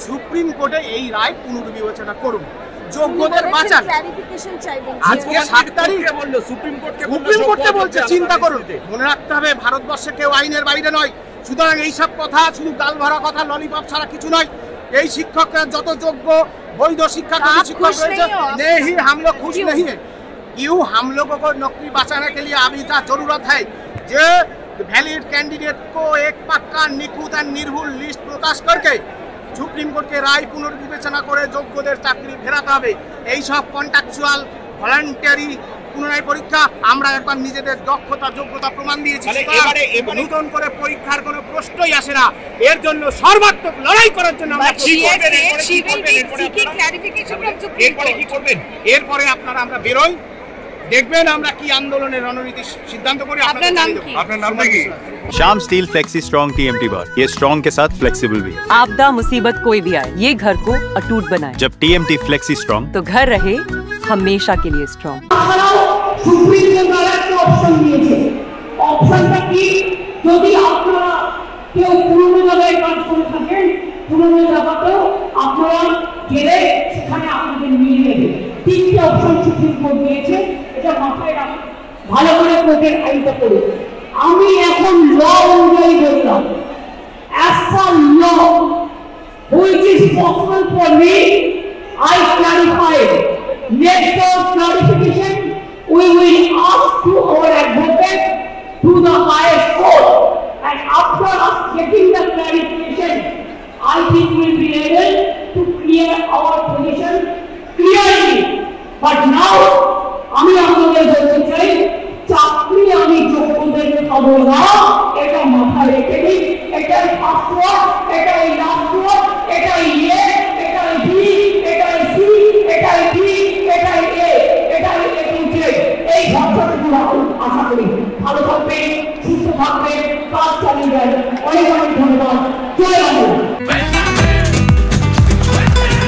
Supreme কোর্টে এই রায় পুনর্বিবেচনা করুন, যোগ্যদের বাঁচান। আজকে 7 তারিখ সুপ্রিম কোর্টে বলছে, চিন্তা করুন। মনে রাখতে হবে ভারতবর্ষে কেউ আইনের বাইরে নয়, সুতরাং এইসব কথা শুধু গাল ভরা কথা, ললিপপ ছাড়া কিছু নয়। এই শিক্ষকরা যত যোগ্য বৈধ শিক্ষার্থী শিক্ষক রয়েছে, नहीं हम लोग खुश नहीं है। क्यों हम लोगों को नौकरी बचाने के लिए अभी का जरूरत है जो वैलिड कैंडिडेट को एक पक्का निखुत और निर्भुल लिस्ट प्रकाश करके সুপ্রিম কোর্টকে রায় পুনর্বিবেচনা করে যোগ্যদের চাকরি ফেরাতে হবে। এই সব কন্ট্রাকচুয়াল ভলান্টারি পুনরায় পরীক্ষা আমরা একবার নিজেদের দক্ষতা যোগ্যতা প্রমাণ দিয়েছি, নতুন করে পরীক্ষার কোনো প্রশ্নই আসে না। এর জন্য সর্বাত্মক লড়াই করার জন্য এরপরে আপনারা আমরা বেরোই, দেখবেন আমরা কি আন্দোলনের রণনীতি সিদ্ধান্ত করি। আপনার নাম কি? शाम स्टील फ्लेक्सी स्ट्रॉन्ग TMT बार, ये स्ट्रॉन्ग के साथ फ्लेक्सिबल भी। आपदा मुसीबत कोई भी आए, ये घर को अटूट बनाए। जब TMT फ्लेक्सी स्ट्रॉन्ग तो घर रहे हमेशा के लिए स्ट्रॉन्ग। সুপ্রিম কোর্ট একটা অপশন দিয়েছে, অপশনটা কি? যদি আপনারা কেউ পুরনো জায়গায় কাজ করে থাকেন, পুরনো জায়গাতেও আপনারা গেলে সেখানে আপনাদের নিয়ে নেবে। 3টে অপশন সুপ্রিম কোর্ট দিয়েছে, এটা মাথায় রাখুন, ভালো করে কোর্টের আইনটা পড়ুন। আমি এখন ল অনুযায়ী বললাম, as per law which is possible for me, I clarify. Next clarification we will ask to our advocate to the highest court, and after us getting the clarification, I think we will be able to clear our position clearly. But now আমি আপনাদের বলতে চাই, চাকরি আমি যোগ্যদের খাবো না, এটা মাথায় রেখে দিই। এটাই ফার্স্ট ওয়ার্ড, এটাই লাস্ট ওয়ার্ড, এটাই এ, এটাই বি, এটাই সি, এটাই ডি, এটাই এ, এটাই এ টু জেড। এই ভাষাটুকু আশা করি ভালো থাকবেন, সুস্থ থাকবেন, কাজ চালিয়ে যাবেন। অনেক অনেক ধন্যবাদ। জয় বাংলা।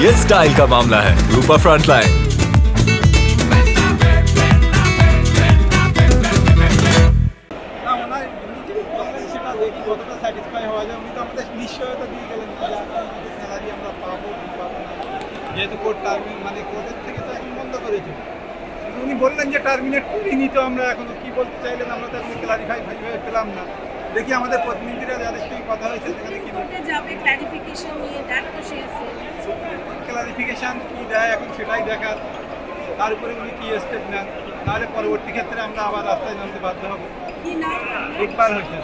ये स्टाइल का मामला है, रूपा फ्रंटलाइन। যেহেতু কোর্ট মানে কোর্টের থেকে তো এখন বন্ধ করেছে, উনি বললেন যে টার্মিনেট করিনি, তো আমরা এখনো কি বলতে চাইলেন আমরা তো এখন ক্লারিফাই পেলাম না। দেখি আমাদের প্রতিনিধিরা যাদের সঙ্গে কথা হয়েছে সেখানে কি ক্লারিফিকেশন কি দেয় এখন সেটাই দেখার, তার উপরে উনি কি স্টেপ নেন, তাহলে পরবর্তী ক্ষেত্রে আমরা আবার রাস্তায় নামতে বাধ্য হবো। ইকবাল হোসেন।